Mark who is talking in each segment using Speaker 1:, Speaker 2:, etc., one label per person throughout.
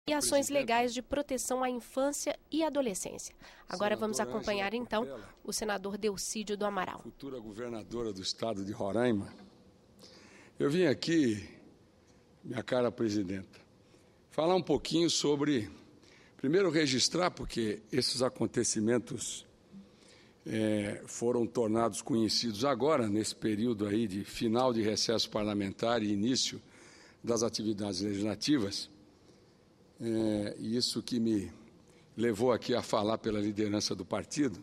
Speaker 1: e ações legais de proteção à infância e adolescência. Agora vamos acompanhar, então, o senador Delcídio do Amaral.
Speaker 2: Futura governadora do estado de Roraima. Eu vim aqui, minha cara presidenta, falar um pouquinho sobre, primeiro registrar, porque esses acontecimentos foram tornados conhecidos agora, nesse período aí de final de recesso parlamentar e início das atividades legislativas, e isso que me levou aqui a falar pela liderança do partido.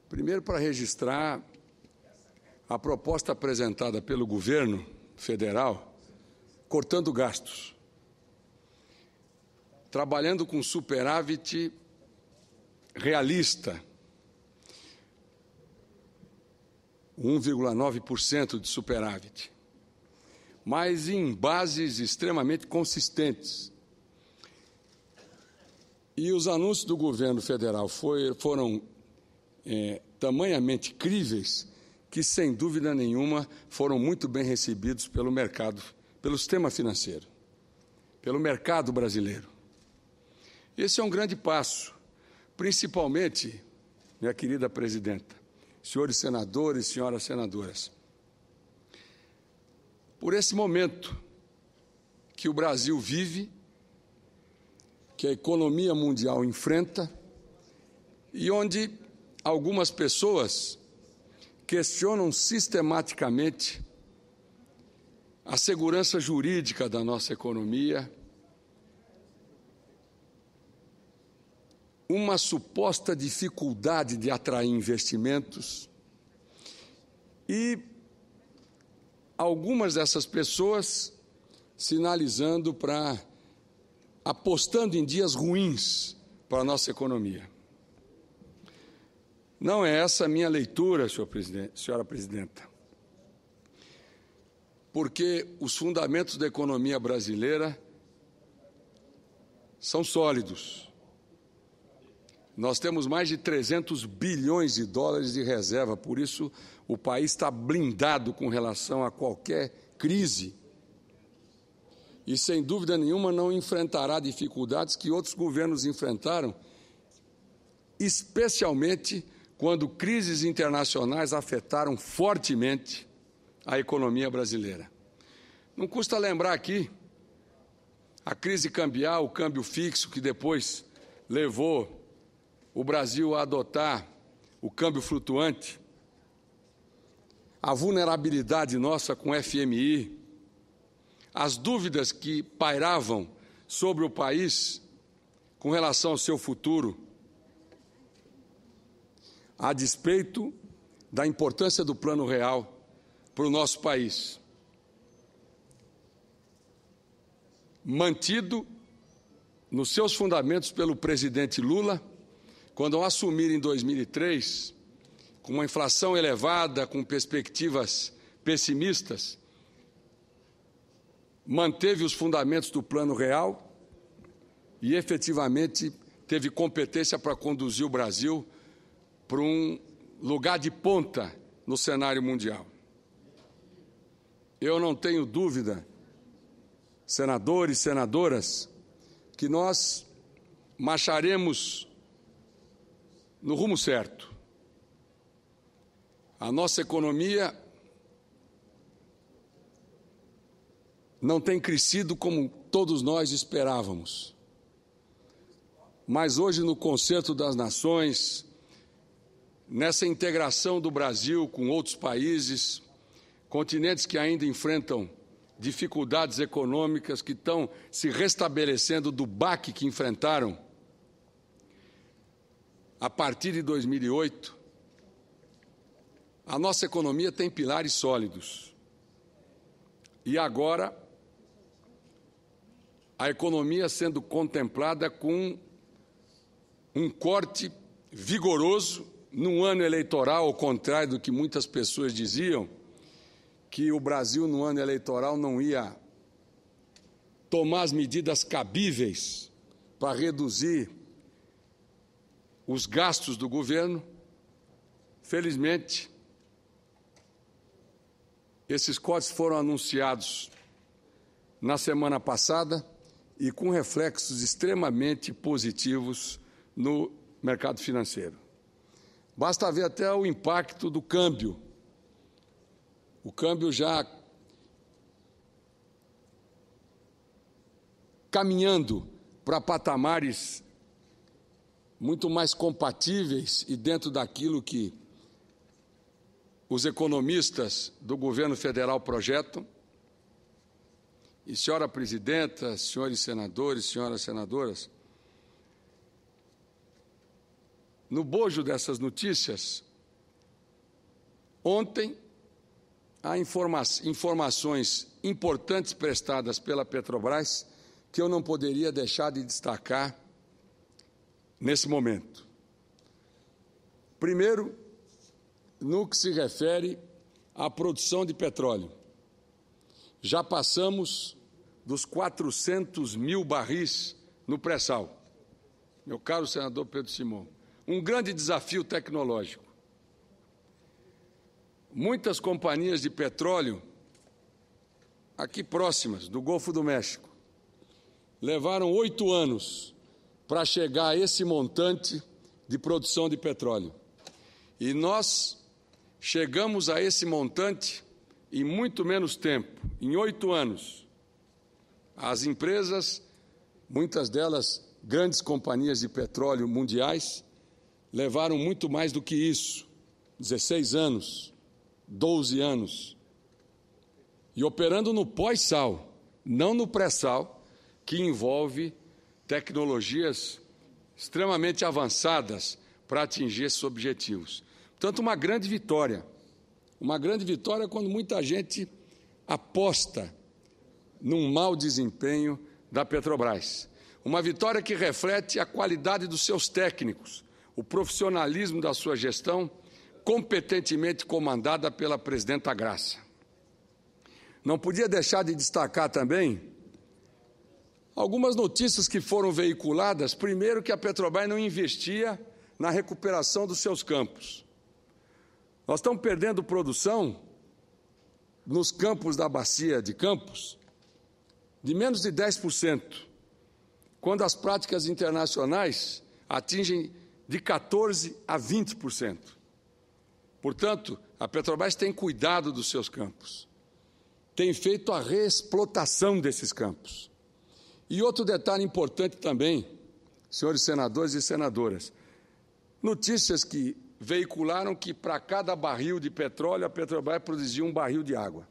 Speaker 2: Primeiro, para registrar a proposta apresentada pelo governo federal, cortando gastos, trabalhando com superávit realista, 1,9% de superávit, mas em bases extremamente consistentes. E os anúncios do governo federal foram tamanhamente críveis que, sem dúvida nenhuma, foram muito bem recebidos pelo mercado, pelo sistema financeiro, pelo mercado brasileiro. Esse é um grande passo, principalmente, minha querida presidenta, senhores senadores, senhoras senadoras, por esse momento que o Brasil vive, que a economia mundial enfrenta e onde algumas pessoas questionam sistematicamente a segurança jurídica da nossa economia, uma suposta dificuldade de atrair investimentos e algumas dessas pessoas sinalizando apostando em dias ruins para a nossa economia. Não é essa a minha leitura, senhora presidenta, porque os fundamentos da economia brasileira são sólidos. Nós temos mais de 300 bilhões de dólares de reserva, por isso o país está blindado com relação a qualquer crise. E, sem dúvida nenhuma, não enfrentará dificuldades que outros governos enfrentaram, especialmente quando crises internacionais afetaram fortemente a economia brasileira. Não custa lembrar aqui a crise cambial, o câmbio fixo, que depois levou o Brasil a adotar o câmbio flutuante, a vulnerabilidade nossa com o FMI, as dúvidas que pairavam sobre o país com relação ao seu futuro, a despeito da importância do Plano Real para o nosso país. Mantido nos seus fundamentos pelo presidente Lula, quando ao assumir em 2003, com uma inflação elevada, com perspectivas pessimistas, manteve os fundamentos do Plano Real e, efetivamente, teve competência para conduzir o Brasil para um lugar de ponta no cenário mundial. Eu não tenho dúvida, senadores e senadoras, que nós marcharemos no rumo certo. A nossa economia não tem crescido como todos nós esperávamos. Mas hoje, no concerto das nações, nessa integração do Brasil com outros países, continentes que ainda enfrentam dificuldades econômicas, que estão se restabelecendo do baque que enfrentaram a partir de 2008, a nossa economia tem pilares sólidos. E agora, a economia sendo contemplada com um corte vigoroso num ano eleitoral, ao contrário do que muitas pessoas diziam, que o Brasil, no ano eleitoral, não ia tomar as medidas cabíveis para reduzir os gastos do governo. Felizmente, esses cortes foram anunciados na semana passada e com reflexos extremamente positivos no mercado financeiro. Basta ver até o impacto do câmbio. O câmbio já caminhando para patamares muito mais compatíveis e dentro daquilo que os economistas do governo federal projetam. E, senhora presidenta, senhores senadores, senhoras senadoras, no bojo dessas notícias, ontem, há informações importantes prestadas pela Petrobras que eu não poderia deixar de destacar nesse momento. Primeiro, no que se refere à produção de petróleo. Já passamos dos 400 mil barris no pré-sal. Meu caro senador Pedro Simão, um grande desafio tecnológico. Muitas companhias de petróleo, aqui próximas, do Golfo do México, levaram 8 anos para chegar a esse montante de produção de petróleo. E nós chegamos a esse montante em muito menos tempo, em 8 anos. As empresas, muitas delas grandes companhias de petróleo mundiais, levaram muito mais do que isso, 16 anos, 12 anos. E operando no pós-sal, não no pré-sal, que envolve tecnologias extremamente avançadas para atingir esses objetivos. Portanto, uma grande vitória quando muita gente aposta num mau desempenho da Petrobras. Uma vitória que reflete a qualidade dos seus técnicos, o profissionalismo da sua gestão, competentemente comandada pela presidenta Graça. Não podia deixar de destacar também algumas notícias que foram veiculadas. Primeiro, que a Petrobras não investia na recuperação dos seus campos. Nós estamos perdendo produção nos campos da bacia de Campos de menos de 10%, quando as práticas internacionais atingem de 14% a 20%. Portanto, a Petrobras tem cuidado dos seus campos, tem feito a reexplotação desses campos. E outro detalhe importante também, senhores senadores e senadoras, notícias que veicularam que para cada barril de petróleo a Petrobras produzia um barril de água.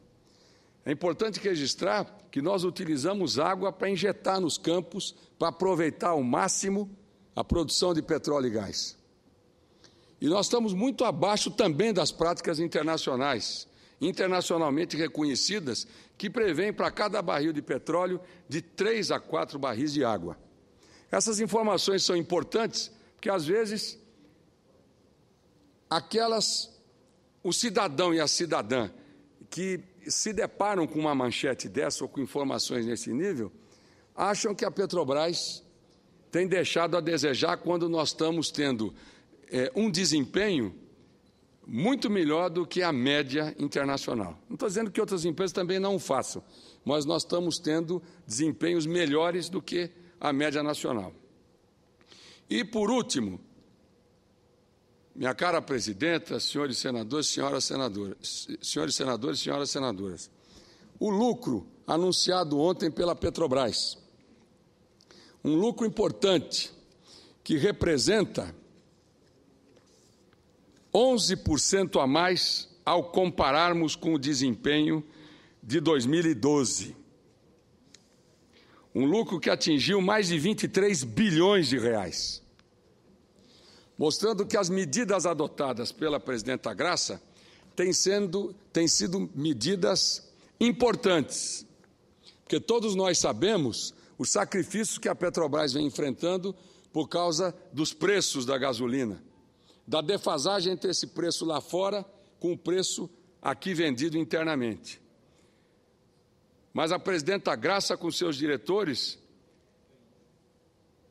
Speaker 2: É importante registrar que nós utilizamos água para injetar nos campos, para aproveitar ao máximo a produção de petróleo e gás. E nós estamos muito abaixo também das práticas internacionais, internacionalmente reconhecidas, que prevêem para cada barril de petróleo de 3 a 4 barris de água. Essas informações são importantes porque, às vezes, o cidadão e a cidadã que se deparam com uma manchete dessa ou com informações nesse nível, acham que a Petrobras tem deixado a desejar quando nós estamos tendo um desempenho muito melhor do que a média internacional. Não estou dizendo que outras empresas também não o façam, mas nós estamos tendo desempenhos melhores do que a média nacional. E, por último, minha cara presidenta, senhores senadores, senhoras senadoras, o lucro anunciado ontem pela Petrobras, um lucro importante que representa 11% a mais ao compararmos com o desempenho de 2012. Um lucro que atingiu mais de 23 bilhões de reais. Mostrando que as medidas adotadas pela presidenta Graça têm sido medidas importantes, porque todos nós sabemos os sacrifícios que a Petrobras vem enfrentando por causa dos preços da gasolina, da defasagem entre esse preço lá fora com o preço aqui vendido internamente. Mas a presidenta Graça, com seus diretores,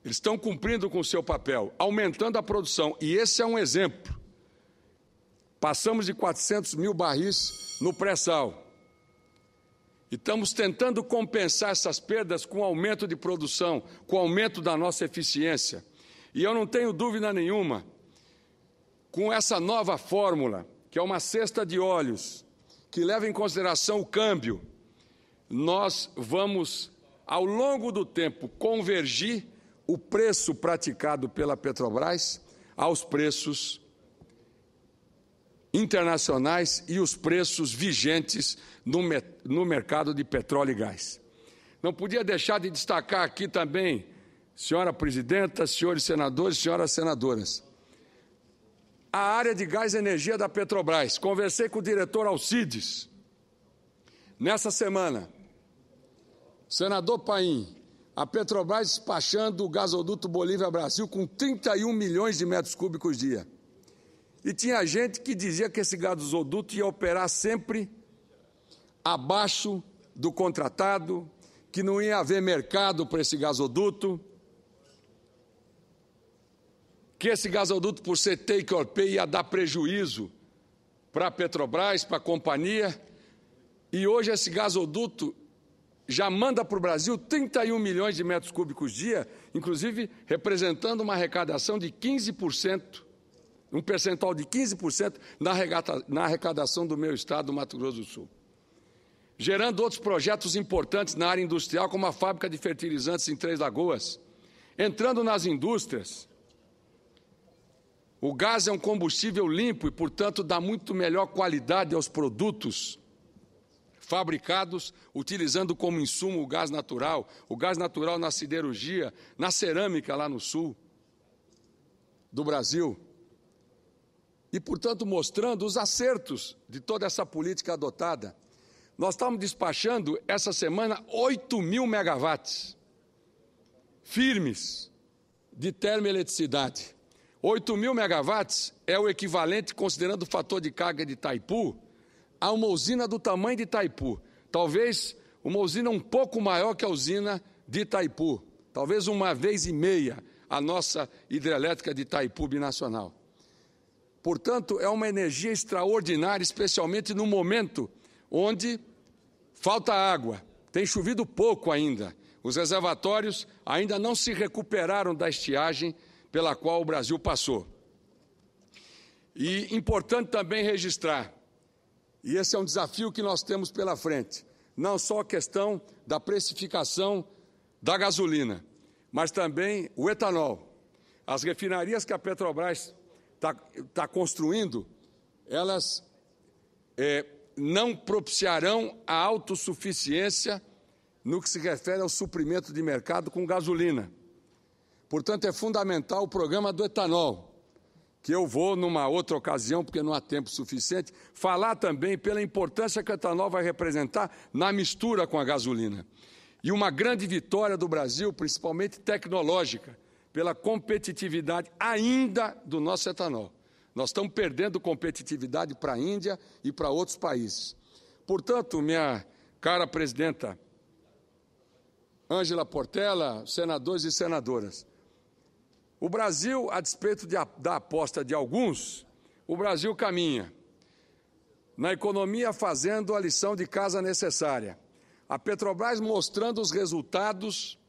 Speaker 2: eles estão cumprindo com o seu papel, aumentando a produção, e esse é um exemplo. Passamos de 400 mil barris no pré-sal. E estamos tentando compensar essas perdas com aumento de produção, com aumento da nossa eficiência. E eu não tenho dúvida nenhuma, com essa nova fórmula, que é uma cesta de óleos, que leva em consideração o câmbio, nós vamos, ao longo do tempo, convergir o preço praticado pela Petrobras aos preços internacionais e os preços vigentes no mercado de petróleo e gás. Não podia deixar de destacar aqui também, senhora presidenta, senhores senadores, senhoras senadoras, a área de gás e energia da Petrobras. Conversei com o diretor Alcides nessa semana. Senador Paim, a Petrobras despachando o gasoduto Bolívia-Brasil com 31 milhões de metros cúbicos dia. E tinha gente que dizia que esse gasoduto ia operar sempre abaixo do contratado, que não ia haver mercado para esse gasoduto, que esse gasoduto, por ser take or pay, ia dar prejuízo para a Petrobras, para a companhia. E hoje esse gasoduto já manda para o Brasil 31 milhões de metros cúbicos dia, inclusive representando uma arrecadação de 15%, um percentual de 15% na arrecadação do meu estado, do Mato Grosso do Sul. Gerando outros projetos importantes na área industrial, como a fábrica de fertilizantes em Três Lagoas. Entrando nas indústrias, o gás é um combustível limpo e, portanto, dá muito melhor qualidade aos produtos fabricados, utilizando como insumo o gás natural na siderurgia, na cerâmica lá no sul do Brasil. E, portanto, mostrando os acertos de toda essa política adotada. Nós estamos despachando, essa semana, 8.000 megawatts firmes de termoeletricidade. 8.000 megawatts é o equivalente, considerando o fator de carga de Itaipu, a uma usina do tamanho de Itaipu. Talvez uma usina um pouco maior que a usina de Itaipu. Talvez 1,5 vezes a nossa hidrelétrica de Itaipu binacional. Portanto, é uma energia extraordinária, especialmente no momento onde falta água. Tem chovido pouco ainda. Os reservatórios ainda não se recuperaram da estiagem pela qual o Brasil passou. E importante também registrar, e esse é um desafio que nós temos pela frente, não só a questão da precificação da gasolina, mas também o etanol. As refinarias que a Petrobras está construindo, elas não propiciarão a autossuficiência no que se refere ao suprimento de mercado com gasolina. Portanto, é fundamental o programa do etanol, que eu vou, numa outra ocasião, porque não há tempo suficiente, falar também pela importância que o etanol vai representar na mistura com a gasolina. E uma grande vitória do Brasil, principalmente tecnológica, pela competitividade ainda do nosso etanol. Nós estamos perdendo competitividade para a Índia e para outros países. Portanto, minha cara presidenta Ângela Portela, senadores e senadoras, o Brasil, a despeito da aposta de alguns, o Brasil caminha na economia fazendo a lição de casa necessária. A Petrobras mostrando os resultados,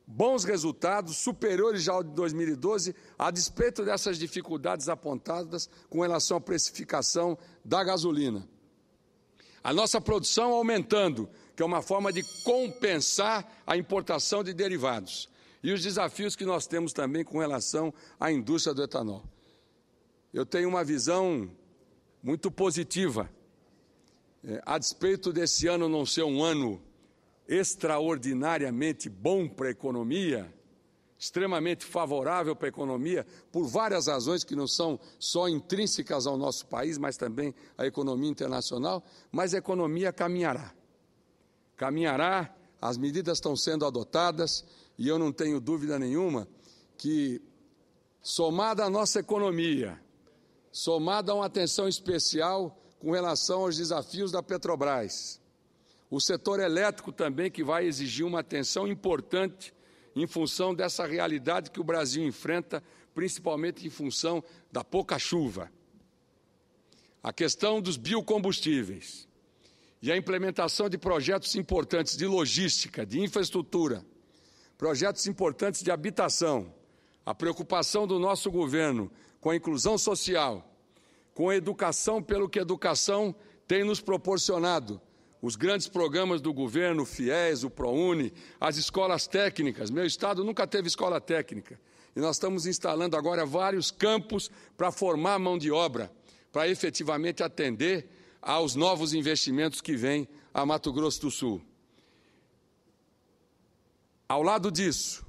Speaker 2: bons resultados, superiores já ao de 2012, a despeito dessas dificuldades apontadas com relação à precificação da gasolina. A nossa produção aumentando, que é uma forma de compensar a importação de derivados. E os desafios que nós temos também com relação à indústria do etanol. Eu tenho uma visão muito positiva. A despeito desse ano não ser um ano extraordinariamente bom para a economia, extremamente favorável para a economia, por várias razões que não são só intrínsecas ao nosso país, mas também à economia internacional, mas a economia caminhará. Caminhará, as medidas estão sendo adotadas, e eu não tenho dúvida nenhuma que, somada à nossa economia, somada a uma atenção especial com relação aos desafios da Petrobras, o setor elétrico também, que vai exigir uma atenção importante em função dessa realidade que o Brasil enfrenta, principalmente em função da pouca chuva. A questão dos biocombustíveis. e a implementação de projetos importantes de logística, de infraestrutura, projetos importantes de habitação, a preocupação do nosso governo com a inclusão social, com a educação, pelo que a educação tem nos proporcionado, os grandes programas do governo, o FIES, o ProUni, as escolas técnicas. Meu estado nunca teve escola técnica e nós estamos instalando agora vários campos para formar mão de obra, para efetivamente atender aos novos investimentos que vêm a Mato Grosso do Sul. Ao lado disso,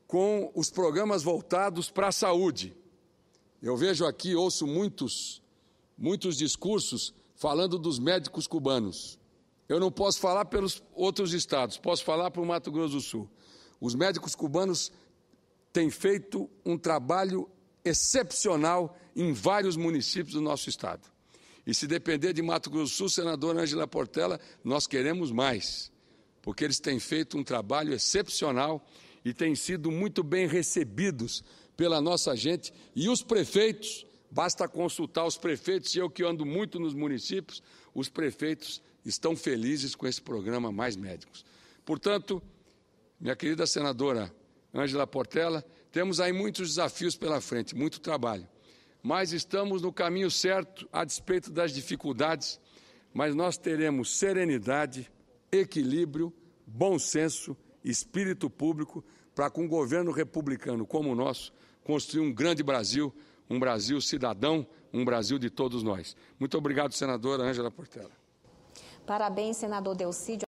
Speaker 2: com os programas voltados para a saúde, eu vejo aqui, ouço muitos discursos falando dos médicos cubanos. Eu não posso falar pelos outros estados, posso falar para o Mato Grosso do Sul. Os médicos cubanos têm feito um trabalho excepcional em vários municípios do nosso estado. E se depender de Mato Grosso do Sul, senadora Ângela Portela, nós queremos mais, porque eles têm feito um trabalho excepcional e têm sido muito bem recebidos pela nossa gente. E os prefeitos, basta consultar os prefeitos, e eu que ando muito nos municípios, os prefeitos estão felizes com esse programa Mais Médicos. Portanto, minha querida senadora Ângela Portela, temos aí muitos desafios pela frente, muito trabalho, mas estamos no caminho certo, a despeito das dificuldades, mas nós teremos serenidade, equilíbrio, bom senso, espírito público, para com um governo republicano como o nosso, construir um grande Brasil, um Brasil cidadão, um Brasil de todos nós. Muito obrigado, senadora Ângela Portela.
Speaker 3: Parabéns, senador Delcídio.